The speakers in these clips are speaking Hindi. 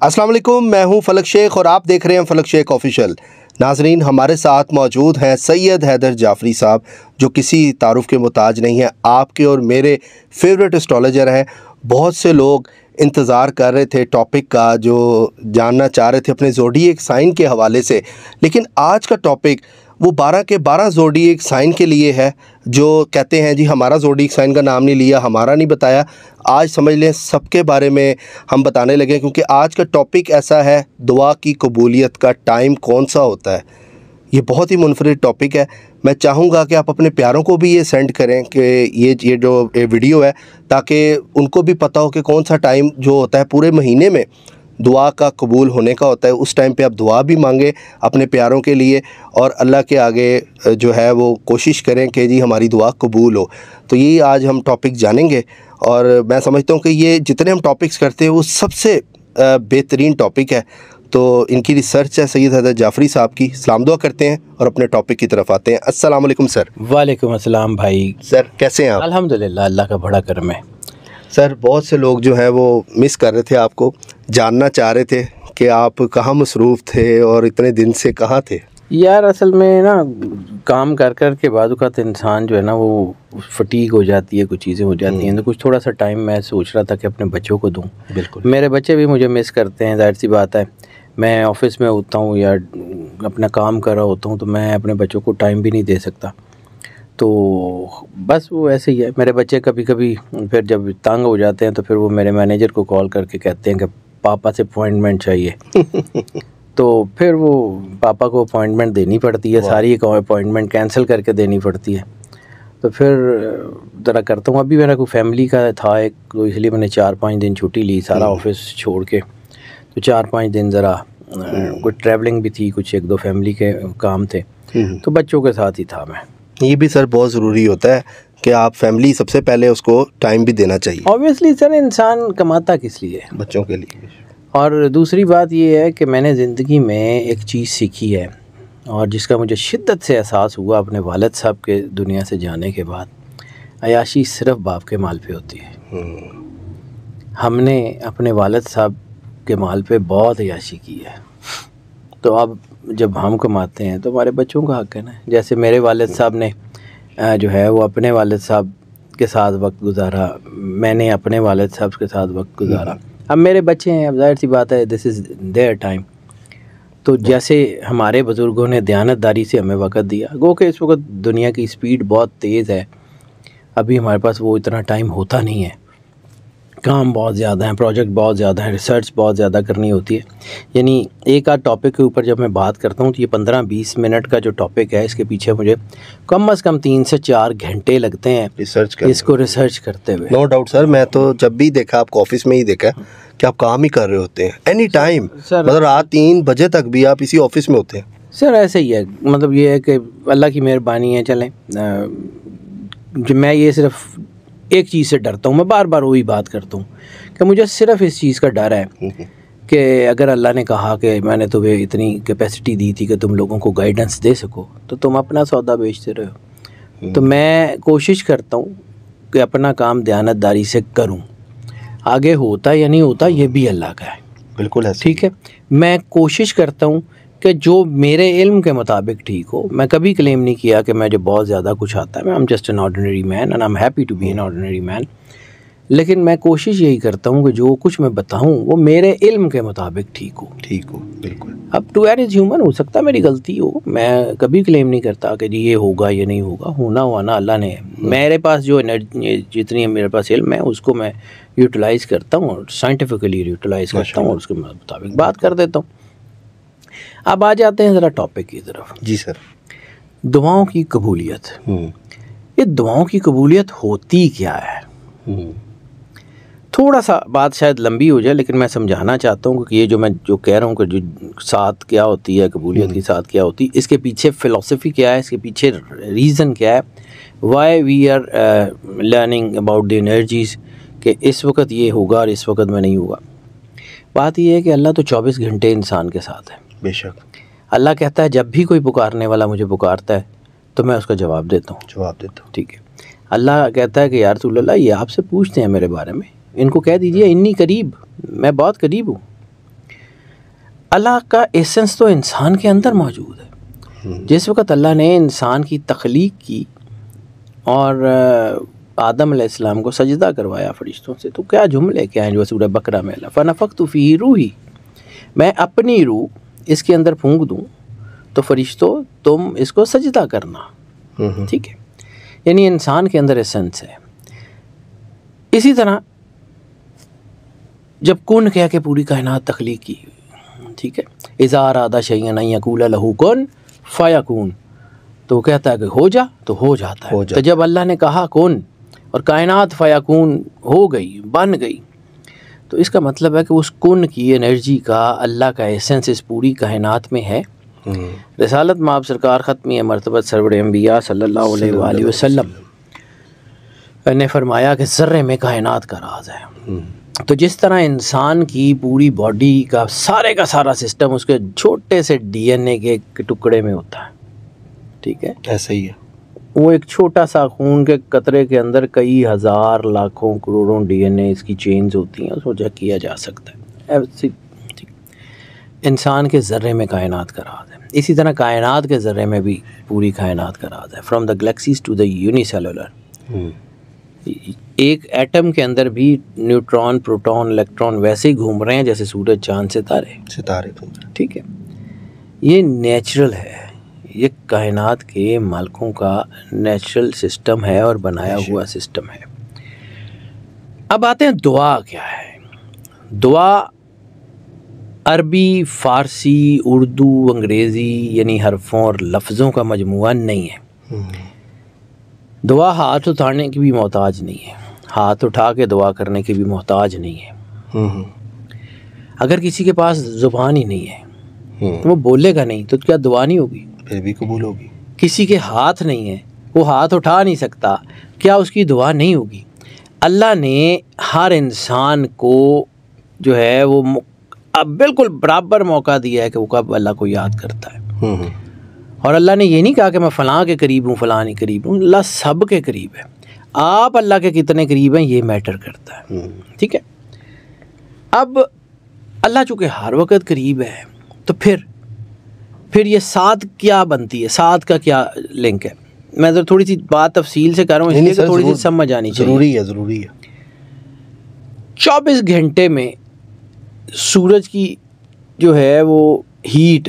अस्सलाम वालेकुम, मैं हूं फलक शेख और आप देख रहे हैं फलक शेख ऑफिशियल। नाजरीन, हमारे साथ मौजूद हैं सैयद हैदर जाफरी साहब, जो किसी तारुफ के मोहताज नहीं है, आपके और मेरे फेवरेट एस्ट्रोलॉजर हैं। बहुत से लोग इंतज़ार कर रहे थे टॉपिक का, जो जानना चाह रहे थे अपने ज़ोडिएक साइन के हवाले से, लेकिन आज का टॉपिक वो 12 के 12 ज़ोडिएक साइन के लिए है। जो कहते हैं जी हमारा ज़ोडिएक साइन का नाम नहीं लिया, हमारा नहीं बताया। आज समझ लें सबके बारे में हम बताने लगे, क्योंकि आज का टॉपिक ऐसा है, दुआ की कबूलियत का टाइम कौन सा होता है। ये बहुत ही मुनफरिद टॉपिक है। मैं चाहूँगा कि आप अपने प्यारों को भी ये सेंड करें कि ये जो वीडियो है, ताकि उनको भी पता हो कि कौन सा टाइम जो होता है पूरे महीने में दुआ का कबूल होने का होता है। उस टाइम पे आप दुआ भी मांगें अपने प्यारों के लिए और अल्लाह के आगे जो है वो कोशिश करें कि जी हमारी दुआ कबूल हो। तो यही आज हम टॉपिक जानेंगे और मैं समझता हूँ कि ये जितने हम टॉपिक्स करते हैं वो सबसे बेहतरीन टॉपिक है। तो इनकी रिसर्च है सैयद हैदर जाफरी साहब की। सलाम दुआ करते हैं और अपने टॉपिक की तरफ आते हैं। अस्सलाम वालेकुम सर। वालेकुम अस्सलाम भाई। सर कैसे हैं आप? अल्हम्दुलिल्लाह, अल्लाह का बड़ा करम है। सर बहुत से लोग जो हैं वो मिस कर रहे थे, आपको जानना चाह रहे थे कि आप कहाँ मसरूफ़ थे और इतने दिन से कहाँ थे। यार असल में ना काम कर कर के बाद तो इंसान जो है ना वो फटीग हो जाती है, कुछ चीज़ें हो जाती हैं, तो कुछ थोड़ा सा टाइम मैं सोच रहा था कि अपने बच्चों को दूं। बिल्कुल, मेरे बच्चे भी मुझे मिस करते हैं, जाहिर सी बात है। मैं ऑफ़िस में होता हूँ या अपना काम कर रहा होता हूँ तो मैं अपने बच्चों को टाइम भी नहीं दे सकता। तो बस वो ऐसे ही है। मेरे बच्चे कभी कभी फिर जब तंग हो जाते हैं तो फिर वो मेरे मैनेजर को कॉल करके कहते हैं कि पापा से अपॉइंटमेंट चाहिए। तो फिर वो पापा को अपॉइंटमेंट देनी पड़ती है, सारी अपॉइंटमेंट कैंसिल करके देनी पड़ती है। तो फिर ज़रा करता हूँ। अभी मेरा कोई फैमिली का था एक, तो इसलिए मैंने 4-5 दिन छुट्टी ली सारा ऑफिस छोड़ के। तो 4-5 दिन ज़रा कुछ ट्रैवलिंग भी थी, कुछ 1-2 फैमिली के काम थे, तो बच्चों के साथ ही था मैं। ये भी सर बहुत ज़रूरी होता है कि आप फैमिली सबसे पहले उसको टाइम भी देना चाहिए। ऑब्वियसली सर, इंसान कमाता किस लिए? बच्चों के लिए। और दूसरी बात ये है कि मैंने ज़िंदगी में एक चीज़ सीखी है और जिसका मुझे शिद्दत से एहसास हुआ अपने वालिद साहब के दुनिया से जाने के बाद। अयाशी सिर्फ बाप के माल पे होती है। हमने अपने वालिद साहब के माल पे बहुत अयाशी की है। तो अब जब हम कमाते हैं तो हमारे बच्चों का हक़ है ना। जैसे मेरे वालिद साहब ने जो है वो अपने वालिद साहब के साथ वक्त गुजारा, मैंने अपने वालिद साहब के साथ वक्त गुजारा। अब मेरे बच्चे हैं, अब जाहिर सी बात है दिस इज़ देयर टाइम। तो जैसे हमारे बुज़ुर्गों ने दयानतदारी से हमें वक्त दिया, गो कि इस वक्त दुनिया की स्पीड बहुत तेज़ है, अभी हमारे पास वो इतना टाइम होता नहीं है। काम बहुत ज़्यादा है, प्रोजेक्ट बहुत ज़्यादा है, रिसर्च बहुत ज़्यादा करनी होती है। यानी एक आध टॉपिक के ऊपर जब मैं बात करता हूँ तो ये 15-20 मिनट का जो टॉपिक है, इसके पीछे मुझे कम से कम 3 से 4 घंटे लगते हैं इसको रिसर्च करते हुए। नो डाउट सर, मैं तो जब भी देखा आपको ऑफिस में ही देखा कि आप काम ही कर रहे होते हैं एनी टाइम। मतलब रात 3 बजे तक भी आप इसी ऑफिस में होते हैं। सर ऐसे ही है, मतलब ये है कि अल्लाह की मेहरबानी है। चलें, मैं ये सिर्फ एक चीज़ से डरता हूँ, मैं बार बार वही बात करता हूँ कि मुझे सिर्फ इस चीज़ का डर है कि अगर अल्लाह ने कहा कि मैंने तुम्हें इतनी कैपेसिटी दी थी कि तुम लोगों को गाइडेंस दे सको, तो तुम अपना सौदा बेचते रहो। तो मैं कोशिश करता हूँ कि अपना काम दयानतदारी से करूँ। आगे होता या नहीं होता ये भी अल्लाह का है। बिल्कुल है, ठीक है। मैं कोशिश करता हूँ कि जो मेरे इल्म के मुताबिक ठीक हो। मैं कभी क्लेम नहीं किया कि मुझे बहुत ज़्यादा कुछ आता है। I am just an ordinary man and I am happy to be an ordinary man. लेकिन मैं कोशिश यही करता हूँ कि जो कुछ मैं बताऊँ वो मेरे इल्म के मुताबिक ठीक हो। बिल्कुल। अब टू एज ह्यूमन हो सकता है मेरी गलती हो, मैं कभी क्लेम नहीं करता कि जी ये होगा ये नहीं होगा। होना हुआ ना अल्लाह ने। मेरे पास जो एनर्जी जितनी है मेरे पास इल्म है उसको मैं यूटिलाइज़ करता हूँ और साइंटिफिकली यूटिलाइज़ करता हूँ और उसके मुताबिक बात कर देता हूँ। अब आ जाते हैं ज़रा टॉपिक की तरफ। जी सर। दुआओं की कबूलियत। ये दुआओं की कबूलियत होती क्या है? थोड़ा सा बात शायद लंबी हो जाए, लेकिन मैं समझाना चाहता हूँ कि ये जो मैं जो कह रहा हूँ कि जो साथ क्या होती है, कबूलियत की साथ क्या होती है, इसके पीछे फ़िलॉसफी क्या है, इसके पीछे रीज़न क्या है, why we are learning about the energies कि इस वक्त ये होगा और इस वक्त में नहीं होगा। बात ये है कि अल्लाह तो 24 घंटे इंसान के साथ है। बेशक। अल्लाह कहता है जब भी कोई पुकारने वाला मुझे पुकारता है तो मैं उसका जवाब देता हूँ। ठीक है। अल्लाह कहता है कि यार रसूल अल्लाह ये आपसे पूछते हैं मेरे बारे में, इनको कह दीजिए इन्नी करीब, मैं बहुत करीब हूँ। अल्लाह का एसेंस तो इंसान के अंदर मौजूद है। जिस वक्त अल्लाह ने इंसान की तख्लीक की और आदम अलैहिस्सलाम को सजदा करवाया फरिश्तों से, तो क्या जुमले क्या हैं जो सूरह बकरा में फ़नफ़ख़्तु फ़ीही रूही, मैं अपनी रूह इसके अंदर फूंक दूँ तो फरिश्तों तुम इसको सजदा करना। ठीक है, यानी इंसान के अंदर एसेंस है। इसी तरह जब कुन कह के पूरी कायनात तख्लीक की, ठीक है, इज़ा अरादा शैअन अन यक़ूल लहू कुन फ़यकून, तो कहता है कि हो जा तो हो जाता है। तो जब अल्लाह ने कहा कुन और कायनात फ़यकून हो गई, बन गई, तो इसका मतलब है कि उस कुन की एनर्जी का अल्लाह का एसेंस इस पूरी कायनात में है। रिसालत में आप सरकार ख़त्मी मरतबत सरवर अंबिया सल्लल्लाहु अलैहि वसल्लम ने फरमाया कि ज़र्रे में कायनात का राज है। तो जिस तरह इंसान की पूरी बॉडी का सारा सिस्टम उसके छोटे से DNA के टुकड़े में होता है, ठीक है, ऐसा ही है। वो एक छोटा सा खून के कतरे के अंदर कई हज़ार लाखों करोड़ों DNA इसकी चेंज होती हैं, उसको चेक किया जा सकता है। ऐसी इंसान के ज़र्रे में कायनात का राज है। इसी तरह कायनात के ज़र्रे में भी पूरी कायनात का राज है। From the galaxies to the unicellular, एक एटम के अंदर भी न्यूट्रॉन, प्रोटॉन, इलेक्ट्रॉन वैसे ही घूम रहे हैं जैसे सूरज, चांद, सितारे घूम रहे हैं। ठीक है, ये नेचुरल है, ये कायनात के मालिकों का नेचुरल सिस्टम है और बनाया हुआ सिस्टम है। अब आते हैं दुआ क्या है। दुआ अरबी, फ़ारसी, उर्दू, अंग्रेज़ी यानी हरफों और लफ्ज़ों का मजमुआ नहीं है। दुआ हाथ उठाने की भी मोहताज नहीं है, हाथ उठा के दुआ करने की भी मोहताज नहीं है। अगर किसी के पास ज़ुबान ही नहीं है तो वो बोलेगा नहीं, तो क्या दुआ नहीं होगी? फिर भी कबूल होगी। किसी के हाथ नहीं है, वो हाथ उठा नहीं सकता, क्या उसकी दुआ नहीं होगी? अल्लाह ने हर इंसान को जो है वो अब बिल्कुल बराबर मौका दिया है कि वो कब अल्लाह को याद करता है। और अल्लाह ने ये नहीं कहा कि मैं फ़लाँ के करीब हूँ, फ़लाँ के करीब हूँ। अल्लाह सब के करीब है। आप अल्लाह के कितने करीब हैं ये मैटर करता है। ठीक है, अब अल्लाह चूँकि हर वक्त करीब है, तो फिर ये साथ क्या बनती है, साथ का क्या लिंक है? मैं तो थोड़ी सी बात तफसील से कर रहा हूँ, इसलिए थोड़ी सी समझ आनी चाहिए। ज़रूरी है। 24 घंटे में सूरज की जो है वो हीट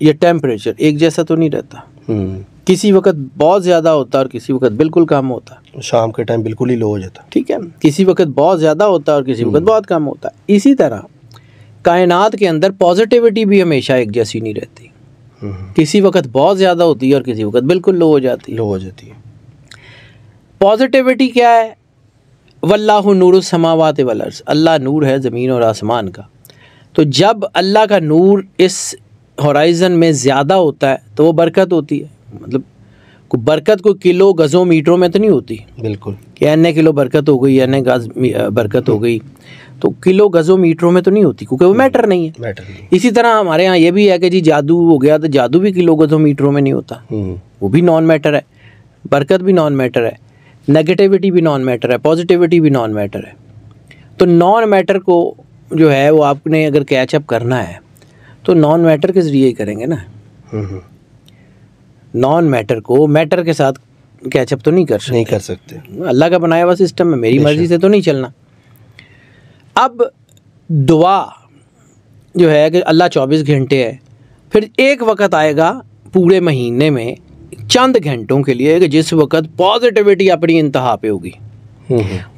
या टेम्परेचर एक जैसा तो नहीं रहता। किसी वक्त बहुत ज़्यादा होता है और किसी वक्त बिल्कुल कम होता है। शाम के टाइम बिल्कुल ही लो हो जाता है। ठीक है, किसी वक्त बहुत ज़्यादा होता है और किसी वक्त बहुत कम होता है। इसी तरह कायनात के अंदर पॉजिटिविटी भी हमेशा एक जैसी नहीं रहती। किसी वक्त बहुत ज़्यादा होती है और किसी वक्त बिल्कुल लो हो जाती है। पॉजिटिविटी क्या है? वल्लाहु नूरुस समावाति वल अर्ज़, अल्लाह नूर है ज़मीन और आसमान का। तो जब अल्लाह का नूर इस होराइज़न में ज़्यादा होता है तो वो बरकत होती है। मतलब बरकत कोई किलो गज़ों मीटरों में तो नहीं होती। बिल्कुल, कि एन किलो बरकत हो गई, एन गज़ बरकत हो गई, तो किलो गज़ों मीटरों में तो नहीं होती, क्योंकि वो मैटर नहीं है। इसी तरह हमारे यहाँ ये भी है कि जी जादू हो गया, तो जादू भी किलो गज़ों मीटरों में नहीं होता, वो भी नॉन मैटर है। बरकत भी नॉन मैटर है, नेगेटिविटी भी नॉन मैटर है, पॉजिटिविटी भी नॉन मैटर है। तो नॉन मैटर को जो है वो आपने अगर कैचअप करना है तो नॉन मैटर के ज़रिए ही करेंगे ना। नॉन मैटर को मैटर के साथ कैचअप तो नहीं कर सकते। अल्लाह का बनाया हुआ सिस्टम है, मेरी मर्जी से तो नहीं चलना। अब दुआ जो है कि अल्लाह 24 घंटे है, फिर एक वक्त आएगा पूरे महीने में चंद घंटों के लिए कि जिस वक्त पॉजिटिविटी अपनी इंतहा पे होगी।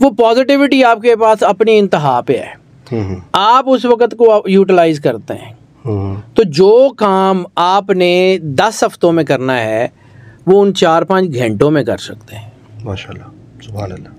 वो पॉजिटिविटी आपके पास अपनी इंतहा पे है, आप उस वक्त को यूटिलाइज करते हैं। तो जो काम आपने 10 हफ्तों में करना है वो उन 4-5 घंटों में कर सकते हैं। माशाल्लाह, सुभान अल्लाह।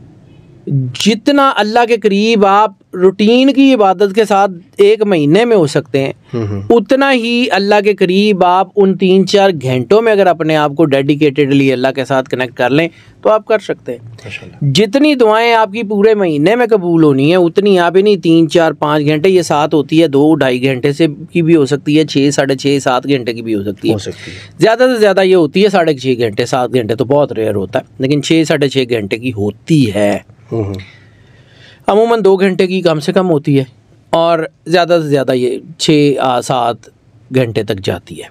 जितना अल्लाह के करीब आप रूटीन की इबादत के साथ एक महीने में हो सकते हैं, उतना ही अल्लाह के करीब आप उन 3-4 घंटों में अगर अपने आप को डेडिकेटेडली अल्लाह के साथ कनेक्ट कर लें तो आप कर सकते हैं। जितनी दुआएं आपकी पूरे महीने में कबूल होनी है उतनी आप ही नहीं 3-4-5 घंटे, ये साथ होती है 2-2.5 घंटे से की भी हो सकती है, 6, 6.5, 7 घंटे की भी हो सकती है। ज़्यादा से ज़्यादा ये होती है 6.5 घंटे, 7 घंटे तो बहुत रेयर होता है, लेकिन 6-6.5 घंटे की होती है। अमूमन 2 घंटे की कम से कम होती है, और ज़्यादा से ज़्यादा ये 6-7 घंटे तक जाती है।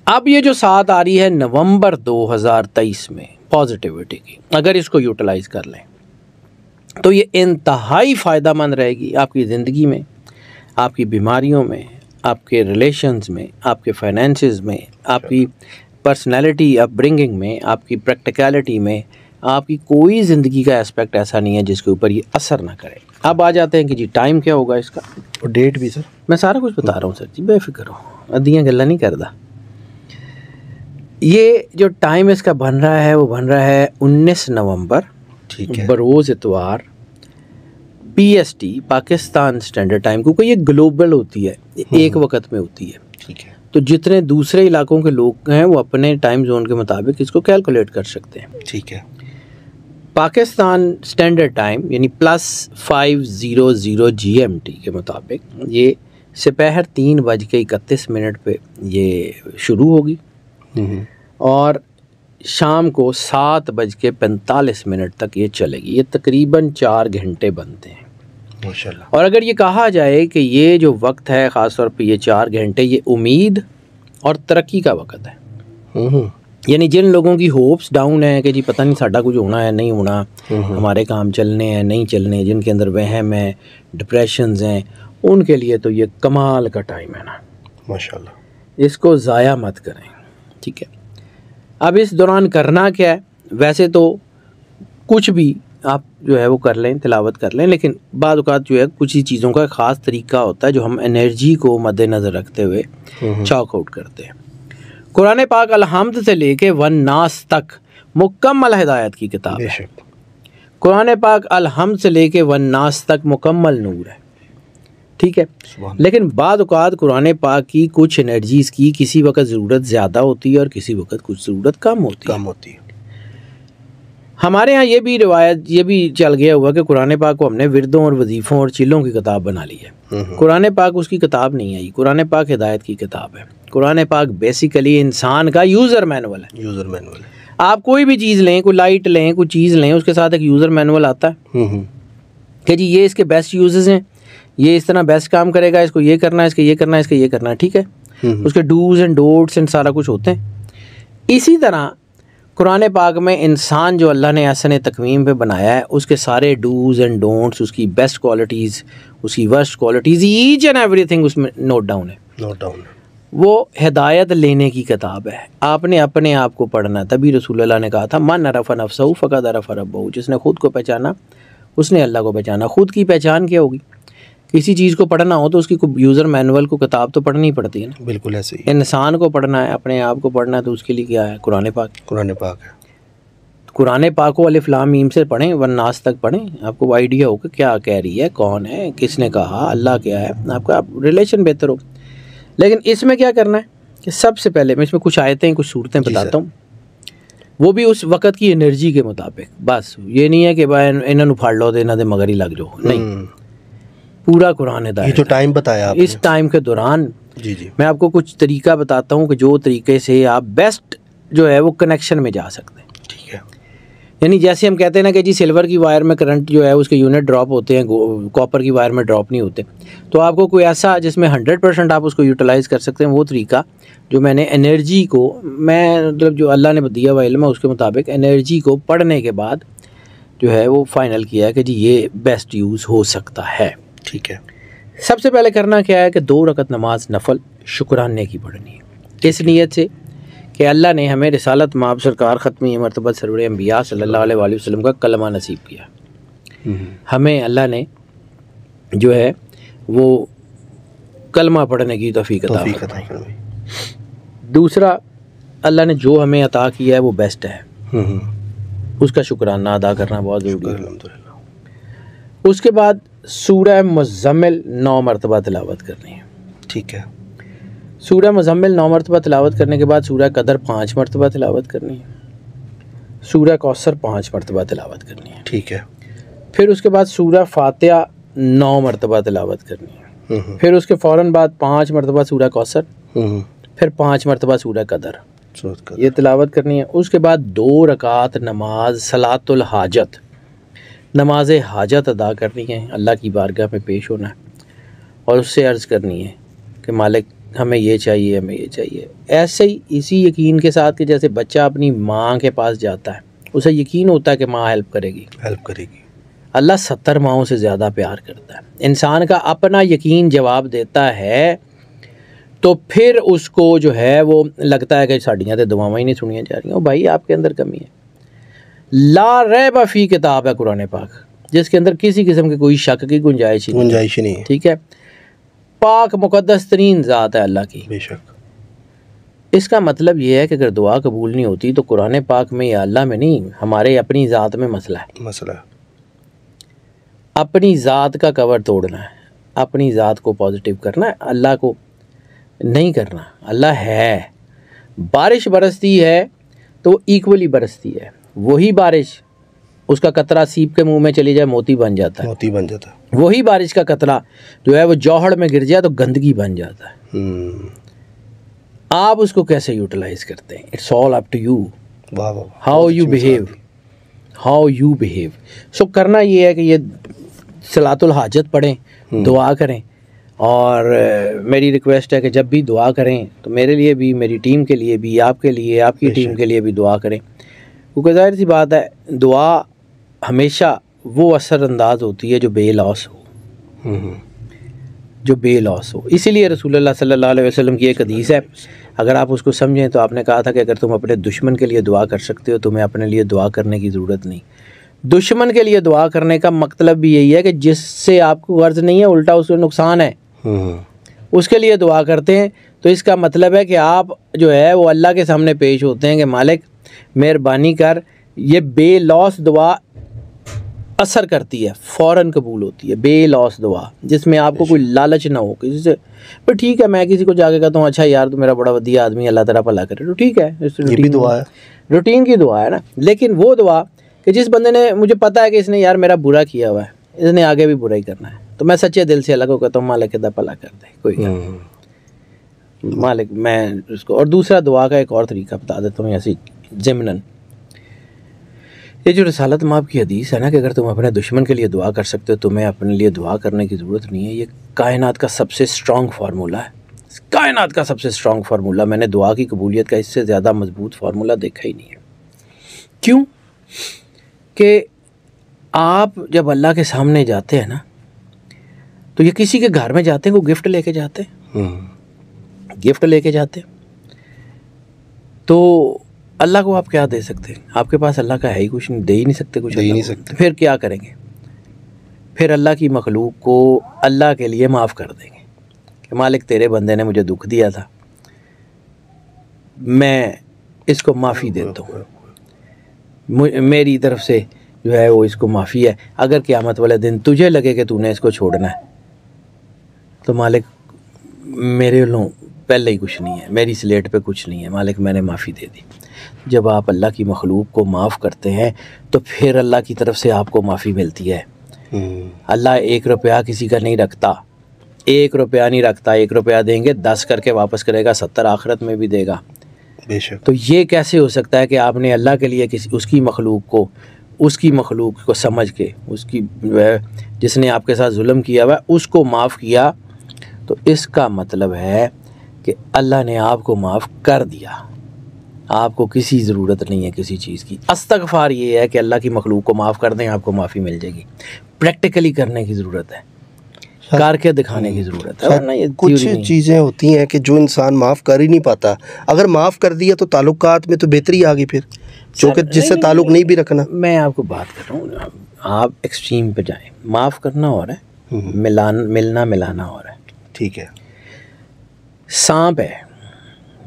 अब ये जो 7 आ रही है नवंबर 2023 में पॉजिटिविटी की, अगर इसको यूटिलाइज़ कर लें तो ये इंतहाई फ़ायदेमंद रहेगी आपकी ज़िंदगी में, आपकी बीमारियों में, आपके रिलेशंस में, आपके फाइनेंसेस में, आपकी पर्सनैलिटी अपब्रिंगिंग में, आपकी प्रैक्टिकलिटी में। आपकी कोई ज़िंदगी का एस्पेक्ट ऐसा नहीं है जिसके ऊपर ये असर ना करे। अब आ जाते हैं कि जी टाइम क्या होगा इसका और डेट भी सर। मैं सारा कुछ बता रहा हूँ सर जी, बेफिक्र हो, अद्धियाँ गल्ला नहीं करदा। ये जो टाइम इसका बन रहा है वो बन रहा है 19 नवंबर, ठीक है, बरोज़ इतवार, PST पाकिस्तान स्टैंडर्ड टाइम, क्योंकि ये ग्लोबल होती है, एक वक्त में होती है। ठीक है, तो जितने दूसरे इलाकों के लोग हैं वो अपने टाइम जोन के मुताबिक इसको कैलकुलेट कर सकते हैं। ठीक है। पाकिस्तान स्टैंडर्ड टाइम यानी +5:00 GMT के मुताबिक ये दोपहर 3:31 पे ये शुरू होगी और शाम को 7:45 तक ये चलेगी। ये तकरीबन 4 घंटे बनते हैं माशाल्लाह। और अगर ये कहा जाए कि ये जो वक्त है ख़ास तौर पे ये 4 घंटे, ये उम्मीद और तरक्की का वक्त है। यानी जिन लोगों की होप्स डाउन है कि जी पता नहीं साडा कुछ होना है नहीं होना, हमारे काम चलने हैं नहीं चलने, जिनके अंदर वहम है, डिप्रेशंस हैं, उनके लिए तो ये कमाल का टाइम है ना, माशाल्लाह। इसको ज़ाया मत करें। ठीक है, अब इस दौरान करना क्या है, वैसे तो कुछ भी आप जो है वो कर लें, तिलावत कर लें, लेकिन बाद औक़ात जो है कुछ ही चीज़ों का ख़ास तरीका होता है जो हम एनर्जी को मद्देनज़र रखते हुए चॉक आउट करते हैं। कुरान पाक अल-हम्द से लेके वन-नास तक मुकम्मल हिदायत की किताब है। कुरान पाक अल-हम्द से लेके वन-नास तक मुकम्मल नूर है। ठीक है, लेकिन बाद औक़ात कुरान पाक की कुछ एनर्जीज़ की किसी वक्त ज़रूरत ज़्यादा होती है और किसी वक्त कुछ ज़रूरत कम होती है। हमारे यहाँ ये भी रिवायत ये भी चल गया हुआ कि कुरान पाक को हमने विरदों और वजीफ़ों और चिल्लों की किताब बना ली है। कुरान पाक उसकी किताब नहीं है, कुरान पाक हिदायत की किताब है। कुरान पाक बेसिकली इंसान का यूज़र मैनुअल है। आप कोई भी चीज़ लें, कोई लाइट लें, कोई चीज़ लें, उसके साथ एक यूज़र मैनुअल आता है कि जी ये इसके बेस्ट यूजेस हैं, ये इस तरह बेस्ट काम करेगा, इसको ये करना है, इसके ये करना है, इसके ये करना है। ठीक है, उसके डूज एंड डोंट्स एंड सारा कुछ होते हैं। इसी तरह कुरान पाक में इंसान जो अल्लाह ने ऐसा तकवीम पे बनाया है, उसके सारे डूज एंड डोंट्स, उसकी बेस्ट क्वालिटीज़, उसकी worst qualities, each and everything उसमें नोट डाउन है। वो हिदायत लेने की किताब है, आपने अपने आप को पढ़ना। तभी रसूल अल्लाह ने कहा था मन अरफ़ नफ़्सहु फ़क़द अरफ़ रब्बहु, जिसने खुद को पहचाना उसने अल्लाह को पहचाना। खुद की पहचान क्या होगी? किसी चीज़ को पढ़ना हो तो उसकी यूज़र मैनुअल को किताब तो पढ़नी पड़ती है ना। बिल्कुल ऐसे ही। इंसान को पढ़ना है, अपने आप को पढ़ना है, तो उसके लिए क्या है? कुरान पाक है। कुरान पाक को अलिफ लाम मीम से पढ़ें, वन-नास तक पढ़ें, आपको आइडिया हो कि क्या कह रही है, कौन है, किसने कहा, अल्लाह क्या है, आपका रिलेशन बेहतर हो। लेकिन इसमें क्या करना है कि सबसे पहले मैं इसमें कुछ आयतें, कुछ सूरतें बताता हूँ, वो भी उस वक़्त की एनर्जी के मुताबिक। बस ये नहीं है कि भाई इन्होंने फाड़ लो तो इन्हों दे मगर ही लग जाओ, नहीं, पूरा कुरान हिदायत। ये जो टाइम बताया आपने, इस टाइम के दौरान जी मैं आपको कुछ तरीका बताता हूँ कि जो तरीके से आप बेस्ट जो है वो कनेक्शन में जा सकते हैं। ठीक है, यानी जैसे हम कहते हैं ना कि जी सिल्वर की वायर में करंट जो है उसके यूनिट ड्रॉप होते हैं, कॉपर की वायर में ड्रॉप नहीं होते। तो आपको कोई ऐसा जिसमें 100% आप उसको यूटिलाइज़ कर सकते हैं, वो तरीका जो मैंने एनर्जी को, मैं मतलब जो अल्लाह ने दिया हुआ इल्म है उसके मुताबिक एनर्जी को पढ़ने के बाद जो है वो फाइनल किया है कि जी ये बेस्ट यूज़ हो सकता है। ठीक है, सबसे पहले करना क्या है कि 2 रकत नमाज नफल शुक्राने की पढ़नी है, इस नीयत से कि अल्लाह ने हमें रिसालत माब सरकार ख़त्मी मरतबत सरवर अंबिया सल्लल्लाहु अलैहि वसल्लम का कलमा नसीब किया। हमें अल्लाह ने जो है वो कलमा पढ़ने की तौफीक अता फरमाई। दूसरा, अल्लाह ने जो हमें अता किया है वो बेस्ट है, उसका शुक्राना अदा करना बहुत ज़रूरी है। उसके बाद सूरह मुज़म्मिल 9 मरतबा तिलावत करनी है। ठीक है, सूरह मुज़म्मिल 9 मरतबा तिलावत करने के बाद सूरह कदर 5 मरतबा तिलावत करनी है। सूरह कौसर 5 मरतबा तिलावत करनी है। ठीक है, फिर उसके बाद सूरह फातिहा 9 मरतबा तिलावत करनी है। फिर उसके फ़ौरन बाद 5 मरतबा सूरह कौसर, फिर 5 मरतबा सूरह कदर, ये तिलावत करनी है। उसके बाद 2 रकात नमाज सलातुल हाजत, नमाज हाजत अदा करनी है, अल्लाह की बारगाह में पेश होना है। और उससे अर्ज़ करनी है कि मालिक हमें ये चाहिए, हमें ये चाहिए। ऐसे ही इसी यकीन के साथ कि जैसे बच्चा अपनी माँ के पास जाता है, उसे यकीन होता है कि माँ हेल्प करेगी। अल्लाह 70 माओं से ज़्यादा प्यार करता है। इंसान का अपना यकीन जवाब देता है तो फिर उसको जो है वो लगता है कि साड़ियाँ तो दुआवां ही नहीं सुनिया जा रही। भाई आपके अंदर कमी है। ला रैब फी किताब है कुरान पाक, जिसके अंदर किसी किस्म की कोई शक की गुंजाइश नहीं है। ठीक है, पाक मुकद्दस तरीन ज़ात है अल्लाह की। बेशक। इसका मतलब ये है कि अगर दुआ कबूल नहीं होती तो कुरान पाक में या अल्लाह में नहीं, हमारे अपनी ज़ात में मसला है। अपनी ज़ात का कवर तोड़ना है, अपनी ज़ात को पॉजिटिव करना है, अल्लाह को नहीं करना। अल्लाह है, बारिश बरसती है तो इक्वली बरसती है। वही बारिश, उसका कतरा सीप के मुंह में चली जाए मोती बन जाता है। वही बारिश का कतरा जो है वो जौहड़ में गिर जाए तो गंदगी बन जाता है। आप उसको कैसे यूटिलाइज करते हैं, it's all up to you, how you behave. So करना ये है कि ये सलातुल हाजत पढ़ें, दुआ करें। और मेरी रिक्वेस्ट है कि जब भी दुआ करें तो मेरे लिए भी, मेरी टीम के लिए भी, आपके लिए, आपकी टीम के लिए भी दुआ करें, क्योंकि ज़ाहिर सी बात है दुआ हमेशा वो असरअंदाज होती है जो बेलॉस हो। इसीलिए रसूलुल्लाह सल्लल्लाहु अलैहि वसल्लम की एक हदीस है, अगर आप उसको समझें तो आपने कहा था कि अगर तुम अपने दुश्मन के लिए दुआ कर सकते हो, तुम्हें अपने लिए दुआ करने की ज़रूरत नहीं। दुश्मन के लिए दुआ करने का मतलब भी यही है कि जिससे आपको गर्ज नहीं है, उल्टा उसको नुकसान है, उसके लिए दुआ करते हैं। तो इसका मतलब है कि आप जो है वो अल्लाह के सामने पेश होते हैं कि मालिक मेहरबानी कर। ये बेलॉस दुआ असर करती है, फ़ौरन कबूल होती है। बेलॉस दुआ जिसमें आपको कोई लालच ना हो किसी से। पर ठीक है, मैं किसी को जाके कहता हूँ अच्छा यार तू मेरा बड़ा वधिया आदमी, अल्लाह तेरा भला करे, तो ठीक है, रूटीन की दुआ है ना। लेकिन वो दुआ कि जिस बंदे ने, मुझे पता है कि इसने यार मेरा बुरा किया हुआ है, इसने आगे भी बुरा ही करना है, तो मैं सच्चे दिल से अल्लाह को कहता हूँ मालिक अदा भला कर दे, कोई मालिक मैं उसको। और दूसरा दुआ का एक और तरीका बता देता हूँ ऐसी ज़िमनन। ये जो रिसालत माब की हदीस है ना कि अगर तुम अपने दुश्मन के लिए दुआ कर सकते हो, तुम्हें अपने लिए दुआ करने की ज़रूरत नहीं है, ये कायनात का सबसे स्ट्रॉन्ग फार्मूला है। कायनात का सबसे स्ट्रॉन्ग फार्मूला, मैंने दुआ की कबूलियत का इससे ज़्यादा मजबूत फार्मूला देखा ही नहीं है। क्यों कि आप जब अल्लाह के सामने जाते हैं ना, तो ये किसी के घर में जाते हैं, वो गिफ्ट लेके जाते हैं, गिफ्ट लेके जाते हैं, तो अल्लाह को आप क्या दे सकते हैं? आपके पास अल्लाह का है ही कुछ नहीं, दे ही नहीं सकते कुछ, दे ही नहीं सकते। फिर क्या करेंगे? फिर अल्लाह की मखलूक को अल्लाह के लिए माफ़ कर देंगे कि मालिक तेरे बंदे ने मुझे दुख दिया था, मैं इसको माफ़ी देता हूँ, मेरी तरफ से जो है वो इसको माफ़ी है। अगर क़यामत वाले दिन तुझे लगे कि तूने इसको छोड़ना है तो मालिक मेरे लो पहले ही कुछ नहीं है, मेरी स्लेट पे कुछ नहीं है, मालिक मैंने माफ़ी दे दी। जब आप अल्लाह की मखलूक को माफ़ करते हैं तो फिर अल्लाह की तरफ से आपको माफ़ी मिलती है। अल्लाह 1 रुपया किसी का नहीं रखता, 1 रुपया नहीं रखता। 1 रुपया देंगे 10 करके वापस करेगा, 70 आखिरत में भी देगा। बेशक। तो ये कैसे हो सकता है कि आपने अल्लाह के लिए उसकी मखलूक को समझ के, उसकी जिसने आपके साथ जुल्म किया हुआ उसको माफ़ किया, तो इसका मतलब है कि अल्लाह ने आपको माफ़ कर दिया, आपको किसी ज़रूरत नहीं है किसी चीज़ की। इस्तग़फ़ार ये है कि अल्लाह की मखलूक को माफ़ कर दें, आपको माफ़ी मिल जाएगी। प्रैक्टिकली करने की ज़रूरत है, करके दिखाने की ज़रूरत है, वरना ये कुछ चीज़ें होती हैं कि जो इंसान माफ़ कर ही नहीं पाता। अगर माफ़ कर दिया तो ताल्लुकात में तो बेहतरी आ गई फिर, जो कि जिससे ताल्लुक नहीं भी रखना। मैं आपको बात कर रहा हूँ, आप एक्सट्रीम पे जाएं। माफ़ करना और है, मिलना मिलाना और है। ठीक है, सांप है,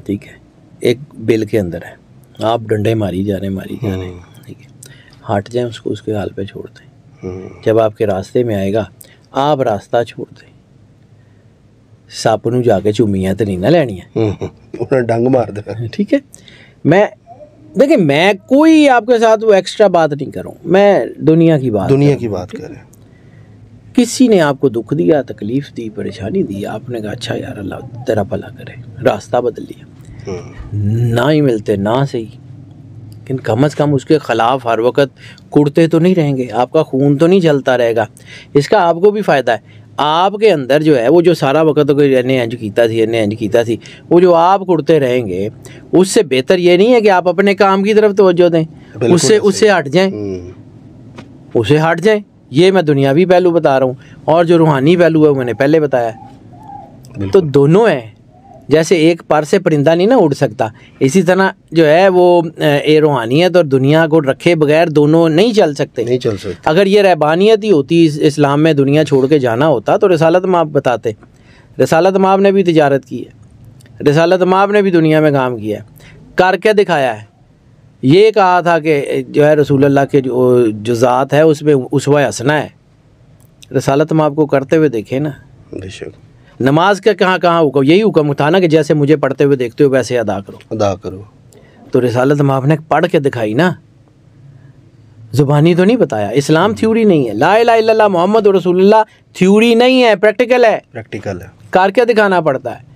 ठीक है, एक बिल के अंदर है, आप डंडे मारी जा रहे ठीक है, हट जाएं, उसको उसके हाल पे छोड़ दें। जब आपके रास्ते में आएगा आप रास्ता छोड़ दें, सप नूं जाके झूमियां तो नहीं ना लैनियां, डंग मार दे। ठीक है, देखिए मैं कोई आपके साथ वो एक्स्ट्रा बात नहीं करूँ, मैं दुनिया की बात कर रहा हूँ। किसी ने आपको दुख दिया, तकलीफ़ दी, परेशानी दी, आपने कहा अच्छा यार अल्लाह तेरा भला करे, रास्ता बदल लिया, ना ही मिलते ना सही, लेकिन कम से कम उसके ख़िलाफ़ हर वक्त कुड़ते तो नहीं रहेंगे, आपका खून तो नहीं जलता रहेगा। इसका आपको भी फ़ायदा है, आपके अंदर जो है वो जो सारा वक्त इन्हें इंज कीता थी, इन्हें इंज कीता थी, वो जो आप कुड़ते रहेंगे, उससे बेहतर ये नहीं है कि आप अपने काम की तरफ तवज्जो दें, उससे हट जाएं, उससे हट जाएं। ये मैं दुनियावी पहलू बता रहा हूँ, और जो रूहानी पहलू है वो मैंने पहले बताया। तो दोनों हैं, जैसे एक पर से परिंदा नहीं ना उड़ सकता, इसी तरह जो है वो रूहानियत और दुनिया को रखे बगैर दोनों नहीं चल सकते। अगर ये रहबानियत ही होती, इस्लाम में दुनिया छोड़ के जाना होता, तो रिसालत माब बताते। रिसालत माब ने भी तिजारत की है, रिसालत माब ने भी दुनिया में काम किया है, कर क्या दिखाया है। ये कहा था कि जो है रसूलुल्लाह के जो ज़ात है उसमें उसवा हसना है। रिसालत माब को करते हुए देखे ना। बेशक। नमाज का कहाँ हुक्म, यही हुक्म था ना कि जैसे मुझे पढ़ते हुए देखते हो वैसे अदा करो। तो रिसालत माब ने पढ़ के दिखाई ना, ज़ुबानी तो नहीं बताया। इस्लाम थ्योरी नहीं है, ला इलाहा इल्लल्लाह मोहम्मद रसूलुल्लाह थ्योरी नहीं है, प्रैक्टिकल है। कर क्या दिखाना पड़ता है।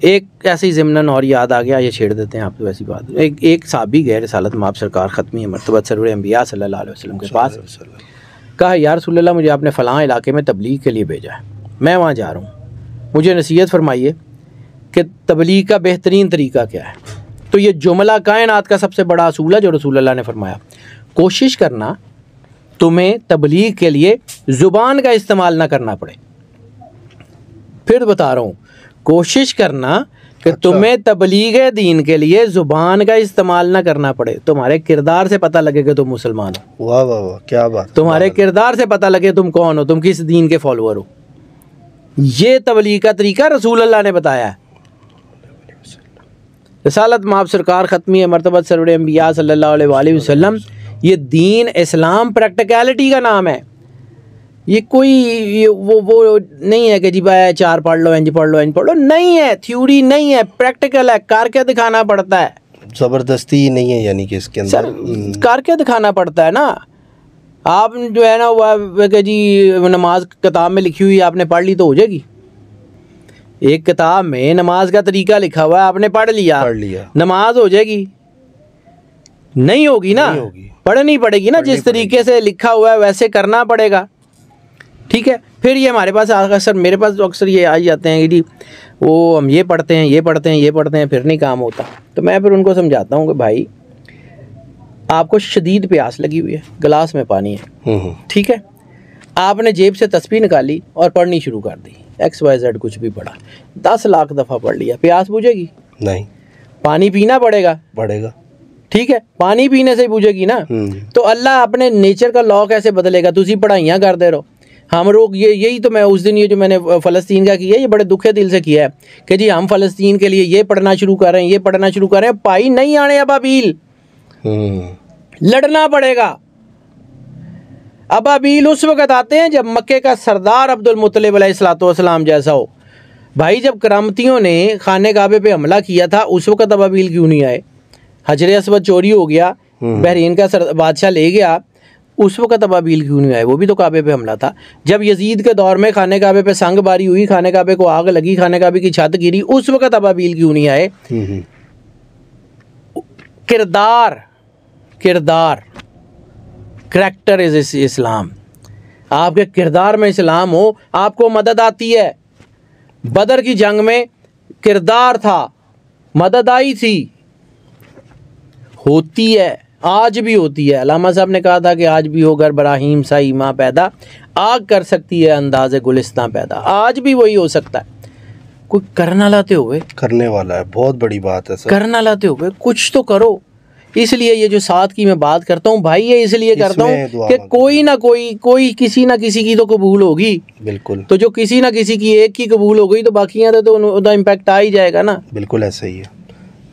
एक ऐसी ज़िमनन और याद आ गया, ये छेड़ देते हैं आप तो ऐसी बात। एक साहबी गए रिसालत माब सरकार ख़त्मी मरतबत सरवर अंबिया सल्लल्लाहु अलैहि वसल्लम के पास, कहा या रसूलल्लाह मुझे आपने फ़लाँ इलाके में तबलीग के लिए भेजा है, मैं वहाँ जा रहा हूँ, मुझे नसीहत फरमाइए कि तबलीग का बेहतरीन तरीका क्या है। तो ये जुमला कायनात का सबसे बड़ा असूल है जो रसूलुल्लाह ने फरमाया, कोशिश करना तुम्हें तबलीग के लिए ज़ुबान का इस्तेमाल ना करना पड़े। फिर बता रहा हूँ, कोशिश करना कि तुम्हें तबलीग दीन के लिए ज़ुबान का इस्तेमाल ना करना पड़े। तुम्हारे किरदार से पता लगे कि तुम मुसलमान हो। वाह वाह वाह, क्या बात। तुम्हारे किरदार से पता लगे तुम कौन हो, तुम किस दीन के फॉलोअर हो। ये तबलीग का तरीका रसूल अल्लाह ने बताया है। रिसालत माब सरकार ख़त्मी मरतबत सरवर अंबिया सल्लल्लाहु अलैहि वसल्लम, ये दीन इस्लाम प्रैक्टिकलिटी का नाम है। ये कोई वो नहीं है कि जी भाई 4 पढ़ लो, इंज पढ़ लो, नहीं है, थ्योरी नहीं है, प्रैक्टिकल है। कर क्या दिखाना पड़ता है, ज़बरदस्ती नहीं है, यानी कि इसके अंदर कर क्या दिखाना पड़ता है ना। आप जो है ना वो कि जी नमाज किताब में लिखी हुई आपने पढ़ ली तो हो जाएगी। एक किताब में नमाज का तरीका लिखा हुआ है, आपने पढ़ लिया, नमाज हो जाएगी? नहीं होगी ना, पढ़नी पड़ेगी ना, जिस तरीके से लिखा हुआ है वैसे करना पड़ेगा। ठीक है। फिर ये हमारे पास अक्सर, मेरे पास तो अक्सर ये आ जाते हैं कि जी वो हम ये पढ़ते हैं, ये पढ़ते हैं, ये पढ़ते हैं, फिर नहीं काम होता। तो मैं फिर उनको समझाता हूँ कि भाई आपको शदीद प्यास लगी हुई है, गिलास में पानी है, ठीक है, आपने जेब से तस्बीह निकाली और पढ़नी शुरू कर दी, XYZ कुछ भी पढ़ा, 10 लाख दफ़ा पढ़ लिया, प्यास बुझेगी? नहीं। पानी पीना पड़ेगा, ठीक है, पानी पीने से ही बुझेगी ना। तो अल्लाह अपने नेचर का लॉ कैसे बदलेगा? तुसी पढ़ाइयाँ करते रहो, हम लोग यही तो मैं उस दिन ये जो मैंने फ़लस्तीन का किया, ये बड़े दुखे दिल से किया है कि जी हम फ़लस्तीन के लिए ये पढ़ना शुरू कर रहे हैं, ये पढ़ना शुरू कर रहे हैं। भाई नहीं आने अबाबील, लड़ना पड़ेगा। अबाबील उस वक़्त आते हैं जब मक्के का सरदार अब्दुल मुत्तलिब अलैहिस्सलाम जैसा हो। भाई जब करामतियों ने खाने काबे पे हमला किया था उस वक़्त अबाबील क्यों नहीं आए? हजर अस्वद चोरी हो गया, बहरीन का बादशाह ले गया, उस वक़्त अबाबील क्यों नहीं आए? वो भी तो काबे पे हमला था। जब यजीद के दौर में खाने काबे पे संग बारी हुई, खाने काबे को आग लगी, खाने काबे की छत गिरी, उस वक़्त अबाबील क्यों नहीं आए? किरदार करैक्टर इज इस्लाम। आपके किरदार में इस्लाम हो, आपको मदद आती है। बदर की जंग में किरदार था, मदद आई थी, होती है, आज भी होती है। अल्लामा साहब ने कहा था कि आज भी होकर इब्राहीम सा ईमा पैदा, आग कर सकती है अंदाज़े गुलिस्तां पैदा। आज भी वही हो सकता है। कोई करना लाते हुए, करने वाला है, बहुत बड़ी बात है सर। करना लाते हुए कुछ तो करो। इसलिए ये जो साथ की मैं बात करता हूँ भाई, ये इसलिए करता हूँ कि कोई ना कोई किसी ना किसी की तो कबूल होगी। बिल्कुल। तो जो किसी ना किसी की एक की कबूल हो गई तो बाकी तो उनका इम्पैक्ट आ ही जाएगा ना। बिल्कुल ऐसा ही है।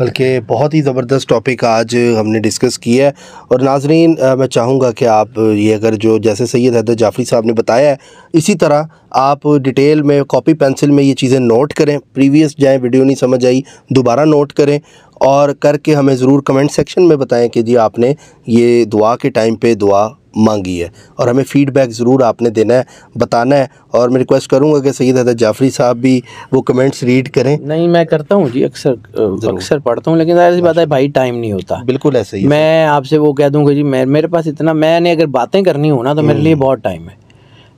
बल्कि बहुत ही ज़बरदस्त टॉपिक आज हमने डिस्कस किया है। और नाजरीन मैं चाहूँगा कि आप ये अगर जो जैसे सैयद हैदर जाफ़री साहब ने बताया है इसी तरह आप डिटेल में कॉपी पेंसिल में ये चीज़ें नोट करें, प्रीवियस जाएँ, वीडियो नहीं समझ आई दोबारा नोट करें और करके हमें ज़रूर कमेंट सेक्शन में बताएं कि जी आपने ये दुआ के टाइम पे दुआ मांगी है और हमें फ़ीडबैक ज़रूर आपने देना है, बताना है। और मैं रिक्वेस्ट करूँगा कि सैयद हैदर जाफ़री साहब भी वो कमेंट्स रीड करें। नहीं, मैं करता हूँ जी, अक्सर पढ़ता हूँ, लेकिन ऐसी बात है भाई, टाइम नहीं होता। बिल्कुल ऐसे ही मैं आपसे वो कह दूँगा जी, मेरे पास इतना, मैंने अगर बातें करनी हो ना तो मेरे लिए बहुत टाइम है,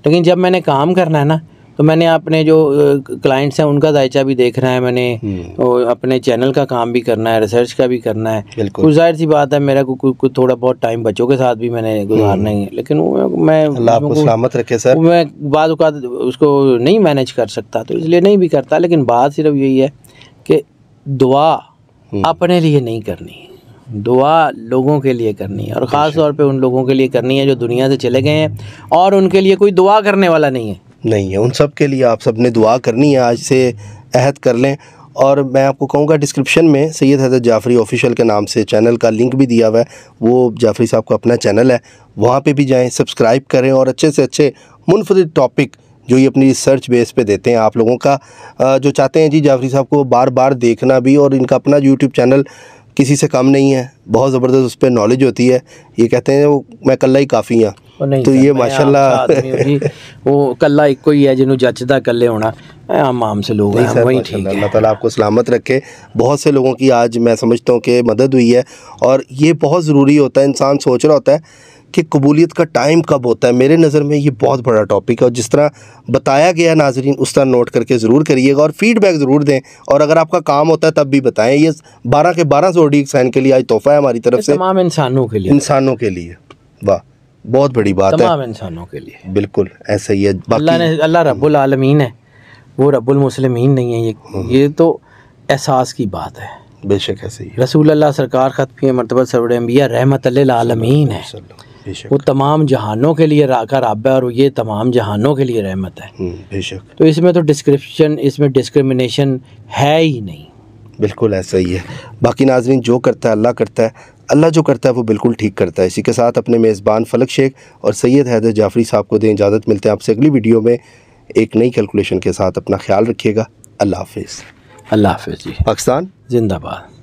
लेकिन जब मैंने काम करना है ना, तो मैंने अपने जो क्लाइंट्स हैं उनका दायचा भी देखना है, मैंने और अपने चैनल का काम भी करना है, रिसर्च का भी करना है। कुछ जाहिर सी बात है मेरा को थोड़ा बहुत टाइम बच्चों के साथ भी मैंने गुजारना ही है, लेकिन मैं अल्लाह आपको सलामत रखे सर। मैं बाद औक़ात उसको नहीं मैनेज कर सकता, तो इसलिए नहीं भी करता। लेकिन बात सिर्फ यही है कि दुआ अपने लिए नहीं करनी, दुआ लोगों के लिए करनी है, और ख़ास तौर पे उन लोगों के लिए करनी है जो दुनिया से चले गए हैं और उनके लिए कोई दुआ करने वाला नहीं है। उन सब के लिए आप सब ने दुआ करनी है, आज से अहद कर लें। और मैं आपको कहूँगा डिस्क्रिप्शन में सैयद हैदर जाफ़री ऑफिशियल के नाम से चैनल का लिंक भी दिया हुआ है, वो जाफ़री साहब का अपना चैनल है, वहाँ पे भी जाएं, सब्सक्राइब करें और अच्छे से अच्छे मुनफरिद टॉपिक जो ये अपनी रिसर्च बेस पे देते हैं आप लोगों का, जो चाहते हैं जी जाफ़री साहब को बार बार देखना भी। और इनका अपना यूट्यूब चैनल किसी से कम नहीं है, बहुत ज़बरदस्त उस पर नॉलेज होती है। ये कहते हैं वो मैं कल्ला ही काफ़ी हाँ, तो ये माशाल्लाह वो कल्ला एक ही है जिन्होंने जचदा कल्ले होना, आम से लोग हैं वही ठीक है। अल्लाह ताला आपको सलामत रखे। बहुत से लोगों की आज मैं समझता हूँ कि मदद हुई है, और ये बहुत ज़रूरी होता है। इंसान सोच रहा होता है कि कबूलियत का टाइम कब होता है। मेरे नज़र में ये बहुत बड़ा टॉपिक है, और जिस तरह बताया गया नाज़रीन उस तरह नोट करके ज़रूर करिएगा और फीडबैक ज़रूर दें। और अगर आपका काम होता है तब भी बताएं। ये 12 के 12 ज़ोडिएक साइन के लिए आज तोहफ़ा है हमारी तरफ से, तमाम इंसानों के लिए, इंसानों के लिए। वाह, बहुत बड़ी बात है, तमाम इंसानों के लिए। बिल्कुल ऐसा ही है। अल्लाह रब्बुल आलमीन है, वो रब्बुल मुस्लिमीन नहीं है। ये तो एहसास की बात है। बेशक ऐसे ही। रसूल अल्लाह सरकार खत्मी मरतबा सरवर अंबिया रहमत लिल आलमीन है, वो तमाम जहानों के लिए का रब है, और ये तमाम जहानों के लिए रहमत है। बेशक। तो इसमें तो इसमें डिस्क्रिमिनेशन है ही नहीं। बिल्कुल ऐसा ही है। बाकी नाज़रीन जो करता है अल्लाह करता है, अल्लाह जो करता है वो बिल्कुल ठीक करता है। इसी के साथ अपने मेज़बान फलक शेख और सैयद हैदर जाफ़री साहब को दें इजाज़त। मिलते हैं आपसे अगली वीडियो में एक नई कैलकुलेशन के साथ। अपना ख्याल रखिएगा। अल्लाह हाफ़िज़। अल्लाह हाफ़िज़ जी। पाकिस्तान जिंदाबाद।